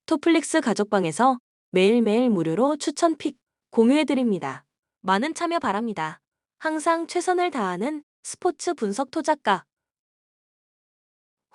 토플릭스 가족방에서 매일매일 무료로 추천 픽 공유해드립니다. 많은 참여 바랍니다. 항상 최선을 다하는 스포츠 분석 토작가.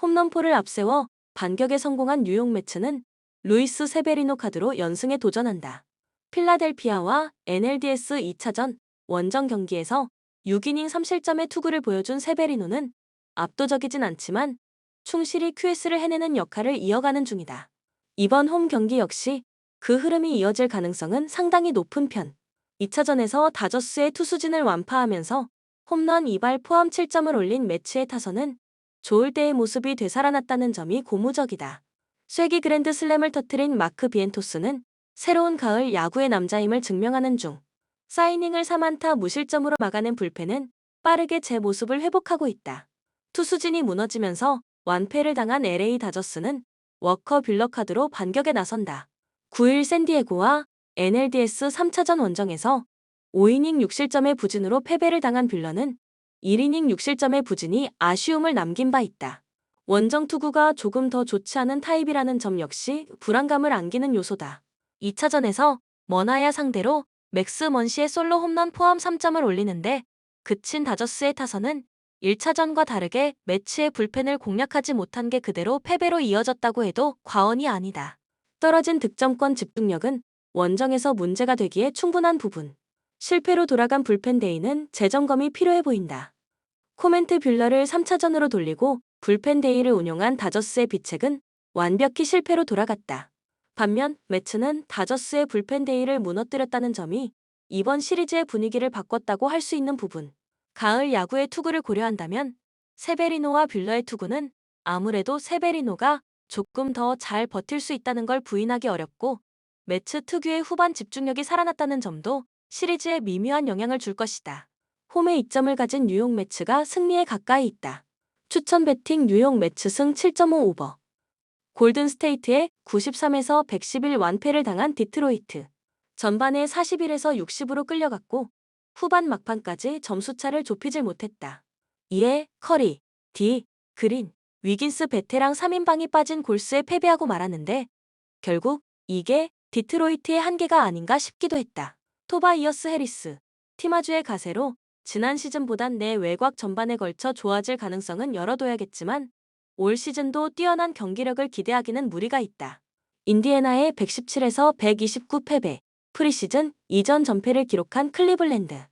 홈런포를 앞세워 반격에 성공한 뉴욕 매츠는 루이스 세베리노 카드로 연승에 도전한다. 필라델피아와 NLDS 2차전 원정 경기에서 6이닝 3실점의 투구를 보여준 세베리노는 압도적이진 않지만 충실히 QS를 해내는 역할을 이어가는 중이다. 이번 홈 경기 역시 그 흐름이 이어질 가능성은 상당히 높은 편. 2차전에서 다저스의 투수진을 완파하면서 홈런 2발 포함 7점을 올린 매치의 타선은 좋을 때의 모습이 되살아났다는 점이 고무적이다. 쐐기 그랜드 슬램을 터뜨린 마크 비엔토스는 새로운 가을 야구의 남자임을 증명하는 중. 사이닝을 3안타 무실점으로 막아낸 불펜은 빠르게 제 모습을 회복하고 있다. 투수진이 무너지면서 완패를 당한 LA 다저스는 워커 뷰러 카드로 반격에 나선다. 9일 샌디에고와 NLDS 3차전 원정에서 5이닝 6실점의 부진으로 패배를 당한 뷰러는 1이닝 6실점의 부진이 아쉬움을 남긴 바 있다. 원정 투구가 조금 더 좋지 않은 타입이라는 점 역시 불안감을 안기는 요소다. 2차전에서 머나야 상대로 맥스 먼시의 솔로 홈런 포함 3점을 올리는데 그친 다저스의 타선은 1차전과 다르게 매치의 불펜을 공략하지 못한 게 그대로 패배로 이어졌다고 해도 과언이 아니다. 떨어진 득점권 집중력은 원정에서 문제가 되기에 충분한 부분. 실패로 돌아간 불펜 데이는 재점검이 필요해 보인다. 코멘트 뷰러를 3차전으로 돌리고 불펜 데이를 운용한 다저스의 비책은 완벽히 실패로 돌아갔다. 반면 매츠는 다저스의 불펜 데이를 무너뜨렸다는 점이 이번 시리즈의 분위기를 바꿨다고 할 수 있는 부분. 가을 야구의 투구를 고려한다면 세베리노와 뷰러의 투구는 아무래도 세베리노가 조금 더 잘 버틸 수 있다는 걸 부인하기 어렵고 매츠 특유의 후반 집중력이 살아났다는 점도 시리즈에 미묘한 영향을 줄 것이다. 홈에 이점을 가진 뉴욕 매츠가 승리에 가까이 있다. 추천 배팅 뉴욕 매츠 승 7.5 오버. 골든 스테이트의 93에서 111 완패를 당한 디트로이트. 전반에 41에서 60으로 끌려갔고 후반 막판까지 점수차를 좁히질 못했다. 이에 커리, 디, 그린, 위긴스 베테랑 3인방이 빠진 골스에 패배하고 말았는데 결국 이게 디트로이트의 한계가 아닌가 싶기도 했다. 토바이어스 해리스, 티마주의 가세로 지난 시즌보단 내 외곽 전반에 걸쳐 좋아질 가능성은 열어둬야겠지만 올 시즌도 뛰어난 경기력을 기대하기는 무리가 있다. 인디애나의 117에서 129 패배, 프리시즌 이전 전패를 기록한 클리블랜드.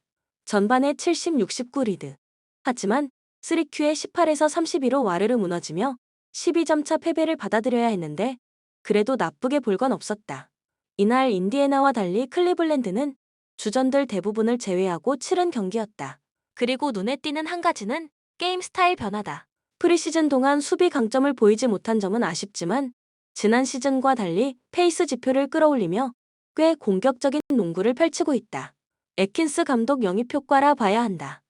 전반에 70-69 리드. 하지만 3Q에 18에서 32로 와르르 무너지며 12점 차 패배를 받아들여야 했는데 그래도 나쁘게 볼 건 없었다. 이날 인디애나와 달리 클리블랜드는 주전들 대부분을 제외하고 치른 경기였다. 그리고 눈에 띄는 한 가지는 게임 스타일 변화다. 프리시즌 동안 수비 강점을 보이지 못한 점은 아쉽지만 지난 시즌과 달리 페이스 지표를 끌어올리며 꽤 공격적인 농구를 펼치고 있다. 애킨스 감독 영입 효과라 봐야 한다.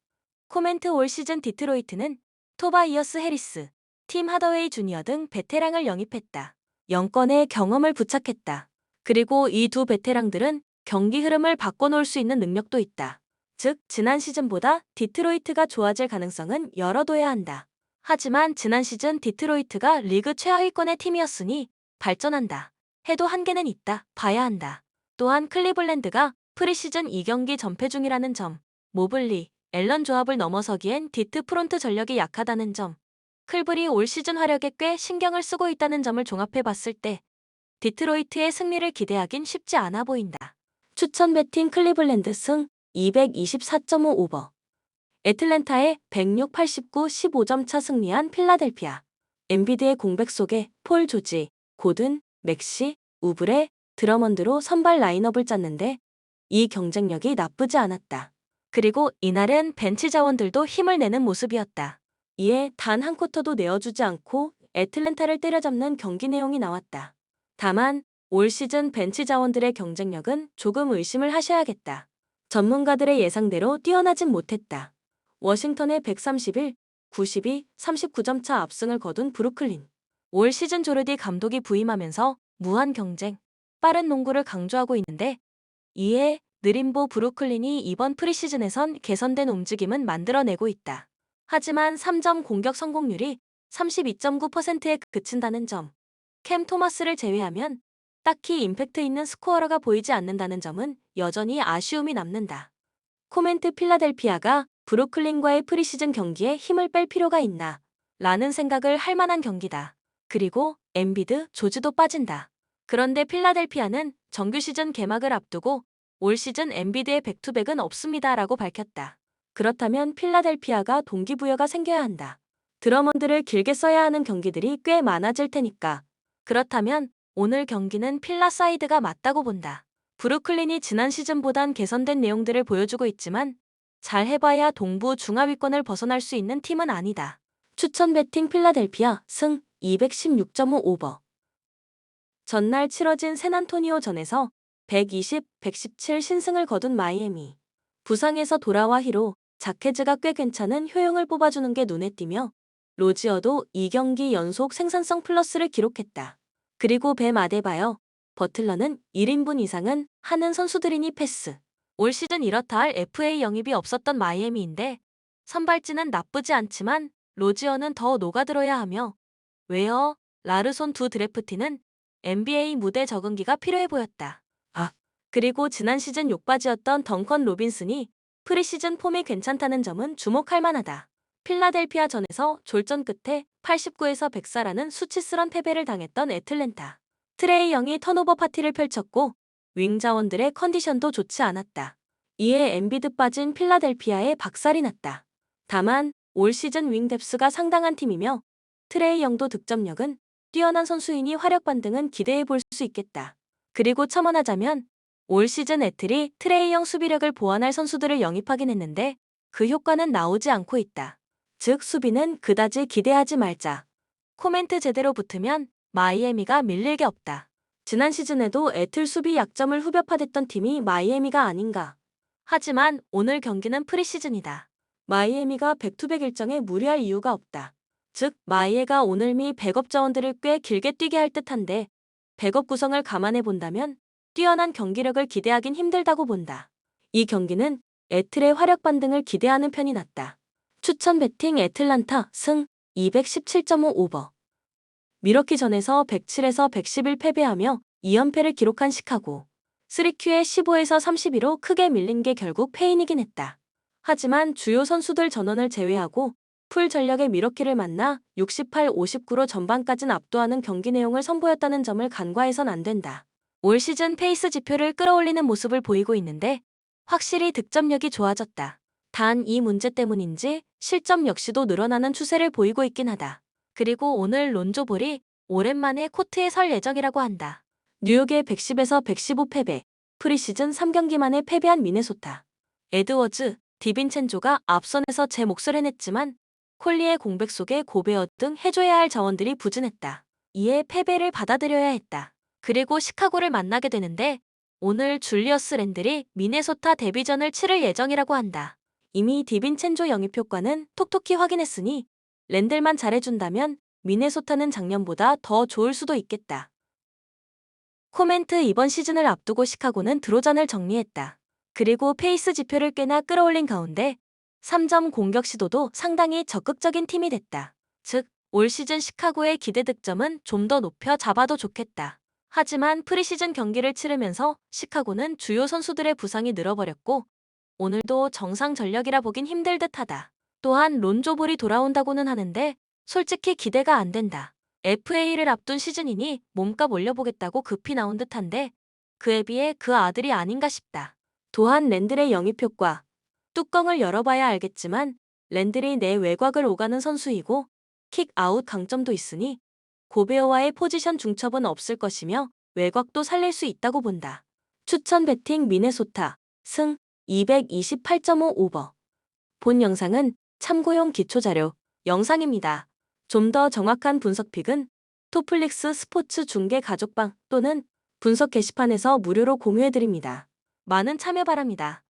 코멘트 올 시즌 디트로이트는 토바이어스 해리스, 팀 하더웨이 주니어 등 베테랑을 영입했다. 영권의 경험을 부착했다. 그리고 이 두 베테랑들은 경기 흐름을 바꿔놓을 수 있는 능력도 있다. 즉, 지난 시즌보다 디트로이트가 좋아질 가능성은 열어둬야 한다. 하지만 지난 시즌 디트로이트가 리그 최하위권의 팀이었으니 발전한다 해도 한계는 있다 봐야 한다. 또한 클리블랜드가 프리시즌 2경기 전패 중이라는 점, 모블리, 앨런 조합을 넘어서기엔 디트 프론트 전력이 약하다는 점, 클블이 올 시즌 활약에 꽤 신경을 쓰고 있다는 점을 종합해봤을 때 디트로이트의 승리를 기대하긴 쉽지 않아 보인다. 추천 배팅 클리블랜드 승 224.5 오버. 애틀랜타의 106-89 15점 차 승리한 필라델피아. 엔비드의 공백 속에 폴 조지, 고든, 맥시, 우브레, 드러먼드로 선발 라인업을 짰는데 이 경쟁력이 나쁘지 않았다. 그리고 이날은 벤치 자원들도 힘을 내는 모습이었다. 이에 단 한 쿼터도 내어주지 않고 애틀랜타를 때려잡는 경기 내용이 나왔다. 다만 올 시즌 벤치 자원들의 경쟁력은 조금 의심을 하셔야겠다. 전문가들의 예상대로 뛰어나진 못했다. 워싱턴의 131, 92, 39점 차 압승을 거둔 브루클린. 올 시즌 조르디 감독이 부임하면서 무한 경쟁, 빠른 농구를 강조하고 있는데 이에 느림보 브루클린이 이번 프리시즌에선 개선된 움직임은 만들어내고 있다. 하지만 3점 공격 성공률이 32.9%에 그친다는 점. 캠 토마스를 제외하면 딱히 임팩트 있는 스코어러가 보이지 않는다는 점은 여전히 아쉬움이 남는다. 코멘트 필라델피아가 브루클린과의 프리시즌 경기에 힘을 뺄 필요가 있나? 라는 생각을 할 만한 경기다. 그리고 엠비드, 조지도 빠진다. 그런데 필라델피아는 정규 시즌 개막을 앞두고 올 시즌 엠비드의 백투백은 없습니다 라고 밝혔다. 그렇다면 필라델피아가 동기부여가 생겨야 한다. 드러먼드를 길게 써야 하는 경기들이 꽤 많아질 테니까. 그렇다면 오늘 경기는 필라 사이드가 맞다고 본다. 브루클린이 지난 시즌보단 개선된 내용들을 보여주고 있지만 잘 해봐야 동부 중하위권을 벗어날 수 있는 팀은 아니다. 추천 배팅 필라델피아 승 216.5 오버. 전날 치러진 샌안토니오전에서 120, 117 신승을 거둔 마이애미. 부상에서 돌아와 히로, 자케즈가 꽤 괜찮은 효용을 뽑아주는 게 눈에 띄며 로지어도 2경기 연속 생산성 플러스를 기록했다. 그리고 뱀 아데바요, 버틀러는 1인분 이상은 하는 선수들이니 패스. 올 시즌 이렇다 할 FA 영입이 없었던 마이애미인데 선발진은 나쁘지 않지만 로지어는 더 녹아들어야 하며 웨어, 라르손 두 드래프티는 NBA 무대 적응기가 필요해 보였다. 그리고 지난 시즌 욕바지였던 덩컨 로빈슨이 프리시즌 폼이 괜찮다는 점은 주목할 만하다. 필라델피아 전에서 졸전 끝에 89에서 104라는 수치스런 패배를 당했던 애틀랜타. 트레이 영이 턴오버 파티를 펼쳤고 윙 자원들의 컨디션도 좋지 않았다. 이에 엠비드 빠진 필라델피아에 박살이 났다. 다만 올 시즌 윙 뎁스가 상당한 팀이며 트레이 영도 득점력은 뛰어난 선수이니 활약 반등은 기대해 볼 수 있겠다. 그리고 첨언하자면 올 시즌 애틀이 트레이 영 수비력을 보완할 선수들을 영입하긴 했는데 그 효과는 나오지 않고 있다. 즉 수비는 그다지 기대하지 말자. 코멘트 제대로 붙으면 마이애미가 밀릴 게 없다. 지난 시즌에도 애틀 수비 약점을 후벼 파댔던 팀이 마이애미가 아닌가. 하지만 오늘 경기는 프리시즌이다. 마이애미가 백투백 일정에 무리할 이유가 없다. 즉 마이애가 오늘 미 백업 자원들을 꽤 길게 뛰게 할 듯한데 백업 구성을 감안해 본다면 뛰어난 경기력을 기대하긴 힘들다고 본다. 이 경기는 애틀의 활약 반등을 기대하는 편이 낫다. 추천 배팅 애틀란타 승 217.5 오버. 미러키전에서 107에서 111 패배하며 2연패를 기록한 시카고. 3Q에 15에서 32로 크게 밀린 게 결국 패인이긴 했다. 하지만 주요 선수들 전원을 제외하고 풀 전력의 미러키를 만나 68-59로 전반까진 압도하는 경기 내용을 선보였다는 점을 간과해선 안 된다. 올 시즌 페이스 지표를 끌어올리는 모습을 보이고 있는데 확실히 득점력이 좋아졌다. 단 이 문제 때문인지 실점 역시도 늘어나는 추세를 보이고 있긴 하다. 그리고 오늘 론조 볼이 오랜만에 코트에 설 예정이라고 한다. 뉴욕의 110에서 115 패배, 프리시즌 3경기 만에 패배한 미네소타. 에드워즈, 디빈첸조가 앞선에서 제 몫을 해냈지만 콜리의 공백 속에 고베어 등 해줘야 할 자원들이 부진했다. 이에 패배를 받아들여야 했다. 그리고 시카고를 만나게 되는데 오늘 줄리어스 랜들이 미네소타 데뷔전을 치를 예정이라고 한다. 이미 디빈첸조 영입 효과는 톡톡히 확인했으니 랜들만 잘해준다면 미네소타는 작년보다 더 좋을 수도 있겠다. 코멘트 이번 시즌을 앞두고 시카고는 드로잔을 정리했다. 그리고 페이스 지표를 꽤나 끌어올린 가운데 3점 공격 시도도 상당히 적극적인 팀이 됐다. 즉, 올 시즌 시카고의 기대 득점은 좀 더 높여 잡아도 좋겠다. 하지만 프리시즌 경기를 치르면서 시카고는 주요 선수들의 부상이 늘어버렸고 오늘도 정상 전력이라 보긴 힘들 듯하다. 또한 론조 볼이 돌아온다고는 하는데 솔직히 기대가 안 된다. FA를 앞둔 시즌이니 몸값 올려보겠다고 급히 나온 듯한데 그에 비해 그 아들이 아닌가 싶다. 또한 랜들의 영입 효과. 뚜껑을 열어봐야 알겠지만 랜들이 내 외곽을 오가는 선수이고 킥아웃 강점도 있으니 고베어와의 포지션 중첩은 없을 것이며 외곽도 살릴 수 있다고 본다. 추천 배팅 미네소타 승 228.5 오버. 본 영상은 참고용 기초자료 영상입니다. 좀 더 정확한 분석픽은 토플릭스 스포츠 중계 가족방 또는 분석 게시판에서 무료로 공유해드립니다. 많은 참여 바랍니다.